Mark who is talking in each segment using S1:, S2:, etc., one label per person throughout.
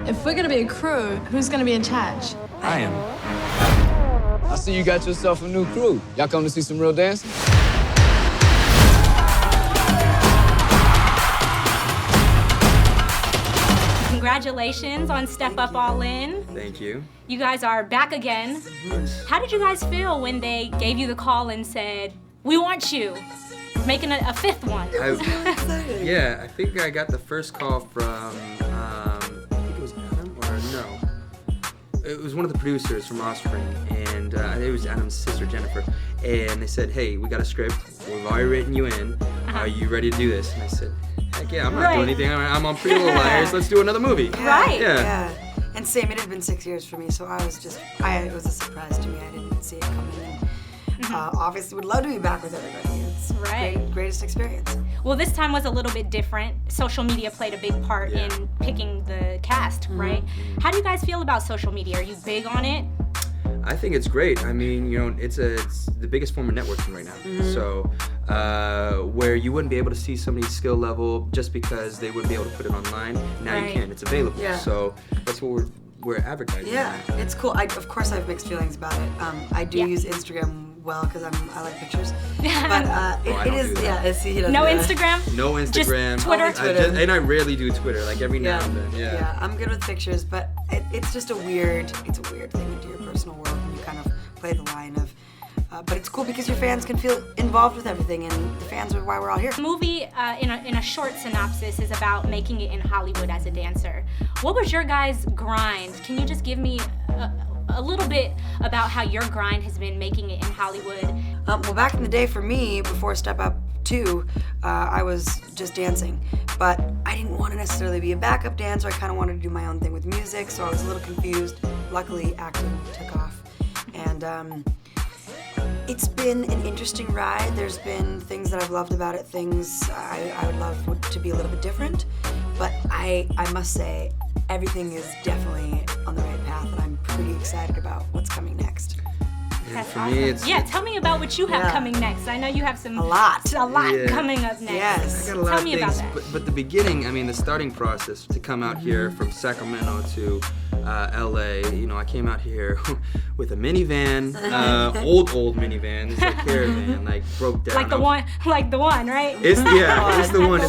S1: If we're gonna be a crew, who's gonna be in charge?
S2: I am. I see you got yourself a new crew. Y'all come to see some real dancing?
S3: Congratulations on Step Up All In.
S4: Thank you.
S3: You guys are back again. How did you guys feel when they gave you the call and said, we want you? Making a fifth one.
S4: Yeah, I think I got the first call from, I think it was Adam, or no. It was one of the producers from Offspring, and it was Adam's sister, Jennifer. And they said, hey, we got a script. We've already written you in. Are you ready to do this? And I said, heck yeah, I'm not doing anything. I'm on Pretty Little Liars. Let's do another movie.
S3: Right.
S5: Yeah. And same, it had been 6 years for me, so it was a surprise to me. I didn't see it coming in. Obviously, would love to be back with everybody. It's greatest experience.
S3: Well, this time was a little bit different. Social media played a big part in picking the cast, right? How do you guys feel about social media? Are you big on it?
S4: I think it's great. I mean, you know, it's the biggest form of networking right now. So, where you wouldn't be able to see somebody's skill level just because they wouldn't be able to put it online, now you can. It's available. Yeah. So that's what we're advertising.
S5: Yeah, it's cool. Of course, I have mixed feelings about it. I do use Instagram well because I like pictures, but it is
S3: no Instagram.
S4: No Instagram.
S3: Just Twitter.
S4: And I rarely do Twitter. Like every now and then.
S5: Yeah, I'm good with pictures, but it's just a weird thing into your personal world when you kind of play the line of. But it's cool because your fans can feel involved with everything, and the fans are why we're all here.
S3: The movie, in a short synopsis, is about making it in Hollywood as a dancer. What was your guys' grind? Can you just give me a little bit about how your grind has been making it in Hollywood?
S5: Well, back in the day for me, before Step Up 2, I was just dancing. But I didn't want to necessarily be a backup dancer. I kind of wanted to do my own thing with music, so I was a little confused. Luckily, acting took off. And it's been an interesting ride. There's been things that I've loved about it, things I would love to be a little bit different. But I must say, everything is definitely on the right path, and I'm pretty excited about what's coming next.
S3: That's for me, tell me about what you have coming next. I know you have a lot coming up next.
S5: Yes.
S4: I got a lot
S3: tell me
S4: of things,
S3: about that.
S4: But the beginning, I mean, the starting process to come out here from Sacramento to LA, you know, I came out here with a minivan, old minivan, it's like caravan, like broke down.
S3: Like the one, right?
S4: It's the one.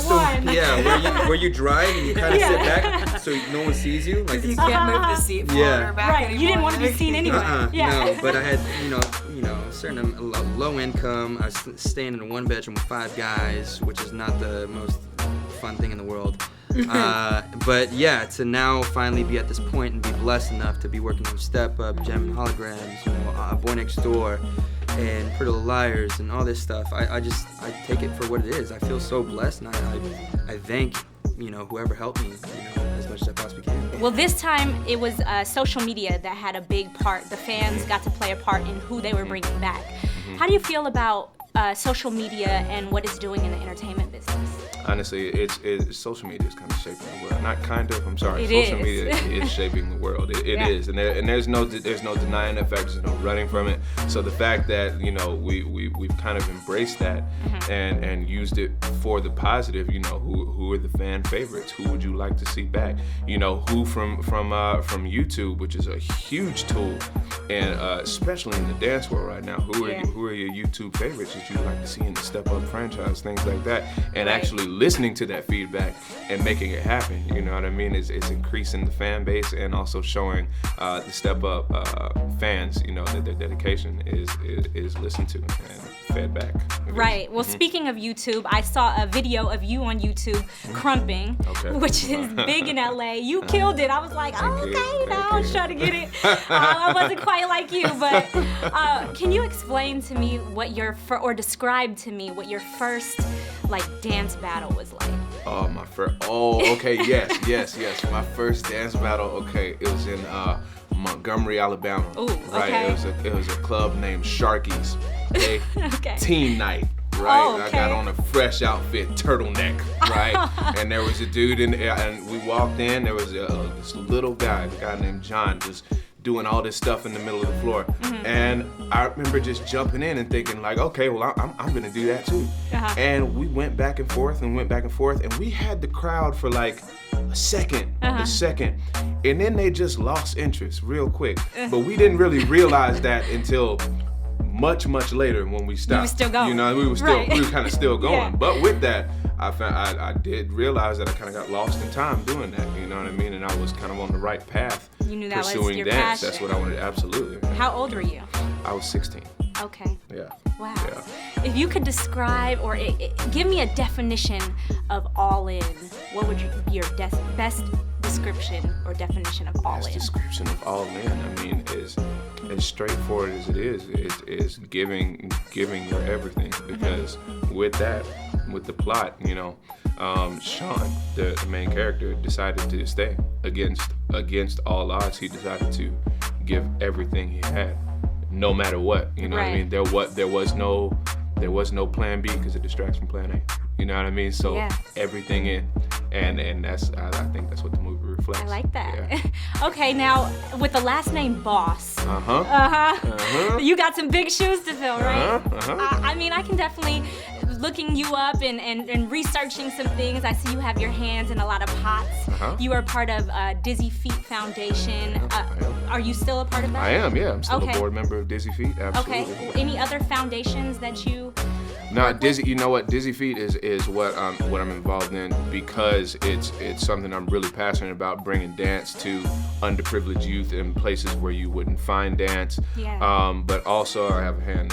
S4: Yeah, where you drive and you kind of sit back so no one sees you. Like
S5: you can't move the seat forward or back anymore.
S3: You didn't want to be seen anyway.
S4: No, but I had, you know, a certain low income. I was staying in a one bedroom with 5 guys, which is not the most fun thing in the world. But yeah, to now finally be at this point and be blessed enough to be working on Step Up, Gem and Holograms, you know, Boy Next Door, and Pretty Little Liars, and all this stuff. I take it for what it is. I feel so blessed, and I thank, you know, whoever helped me, you know, as much as I possibly can.
S3: Well, this time it was social media that had a big part. The fans got to play a part in who they were bringing back. How do you feel about social media and what it's doing in the entertainment business?
S6: Honestly, it's social media is kind of shaping the world. Not kind of. I'm sorry. Social media is shaping the world. It is, and there's no denying the fact. There's no running from it. So the fact that, you know, we've kind of embraced that and used it for the positive. You know, who are the fan favorites? Who would you like to see back? You know, who from YouTube, which is a huge tool, and especially in the dance world right now. Who are your YouTube favorites that you'd like to see in the Step Up franchise? Things like that, and actually listening to that feedback and making it happen, you know what I mean? It's increasing the fan base and also showing the Step Up fans, you know, that their dedication is listened to and fed back.
S3: Right. Well, speaking of YouTube, I saw a video of you on YouTube crumping, which is big in LA. You killed it. I was like, I was trying to get it. I wasn't quite like you, but can you explain to me or describe to me what your first dance battle was like?
S6: Yes. My first dance battle, it was in Montgomery, Alabama.
S3: Ooh,
S6: right. It was a club named Sharky's. Teen night. Right, I got on a fresh outfit, turtleneck, right? And there was a dude in there, and we walked in. There was this little guy, a guy named John, just doing all this stuff in the middle of the floor. And I remember just jumping in and thinking like, okay, well, I'm gonna do that too. And we went back and forth and went back and forth, and we had the crowd for like a second, and then they just lost interest real quick. But we didn't really realize that until much later when we stopped.
S3: You were still going.
S6: You know, we were kind of still going.
S3: Yeah.
S6: But with that, I did realize that I kind of got lost in time doing that. You know what I mean? And I was kind of on the right path.
S3: You knew that was
S6: pursuing
S3: your
S6: dance.
S3: passion.
S6: That's what I wanted. Absolutely.
S3: How old were you?
S6: I was 16.
S3: Okay.
S6: Yeah.
S3: Wow.
S6: Yeah.
S3: If you could describe or give me a definition of all in, what would be your best description or definition of all in?
S6: Best description of all in, I mean, is as straightforward as it is giving your everything. Because with that, with the plot, you know, Sean, the main character, decided to stay against all odds. He decided to give everything he had, no matter what. You know what I mean? There was no plan B because it distracts from plan A. You know what I mean? So everything in, and that's I think that's what the movie reflects.
S3: I like that.
S6: Yeah.
S3: Okay, now with the last name Boss, you got some big shoes to fill, right? I mean, I can definitely, looking you up and researching some things, I see you have your hands in a lot of pots. You are part of Dizzy Feet Foundation. Are you still a part of that?
S6: I am, yeah. I'm still a board member of Dizzy Feet, absolutely.
S3: Okay, any other foundations that you...
S6: No, Dizzy. You know what? Dizzy Feet is what I'm involved in because it's something I'm really passionate about, bringing dance to underprivileged youth in places where you wouldn't find dance.
S3: Yeah.
S6: But also I have a hand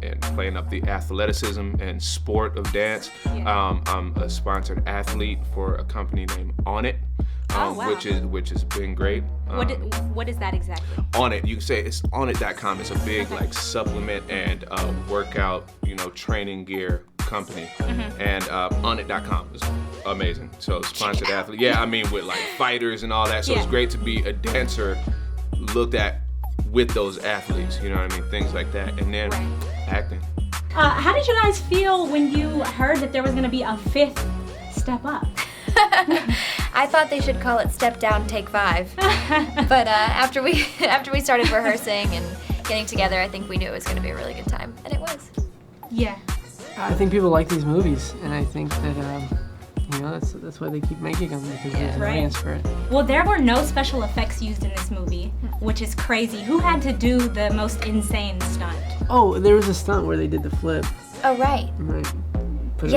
S6: in playing up the athleticism and sport of dance.
S3: Yeah.
S6: I'm a sponsored athlete for a company named On It.
S3: Wow.
S6: Which has been great.
S3: What is that exactly?
S6: On It, you can say it's onit.com. It's a big like supplement and workout, you know, training gear company. And onit.com is amazing. So sponsored athlete. Yeah, I mean with like fighters and all that. So it's great to be a dancer looked at with those athletes. You know what I mean? Things like that. And then acting.
S3: How did you guys feel when you heard that there was going to be a 5th Step Up?
S7: I thought they should call it Step Down, Take 5. But after we started rehearsing and getting together, I think we knew it was going to be a really good time, and it was.
S3: Yeah.
S8: I think people like these movies, and I think that you know that's why they keep making them, because there's an audience for it.
S3: Well, there were no special effects used in this movie, which is crazy. Who had to do the most insane stunt?
S8: Oh, there was a stunt where they did the flip.
S7: Oh, right.
S8: Right.
S3: Was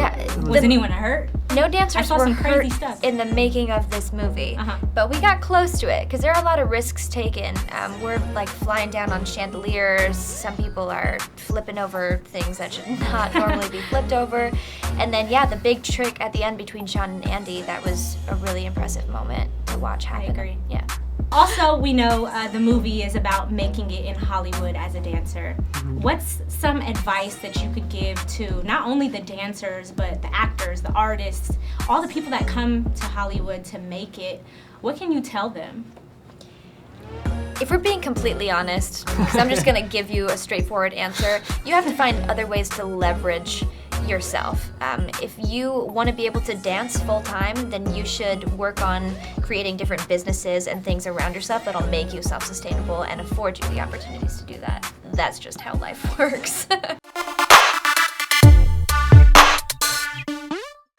S3: anyone hurt?
S7: No dancers were
S3: some crazy
S7: hurt
S3: stuff
S7: in the making of this movie, but we got close to it because there are a lot of risks taken. We're like flying down on chandeliers. Some people are flipping over things that should not normally be flipped over. And then, the big trick at the end between Sean and Andy, that was a really impressive moment to watch happen.
S3: I agree.
S7: Yeah.
S3: Also, we know the movie is about making it in Hollywood as a dancer. What's some advice that you could give to not only the dancers, but the actors, the artists, all the people that come to Hollywood to make it? What can you tell them?
S7: If we're being completely honest, because I'm just gonna give you a straightforward answer, you have to find other ways to leverage yourself. If you want to be able to dance full time, then you should work on creating different businesses and things around yourself that'll make you self-sustainable and afford you the opportunities to do that. That's just how life works.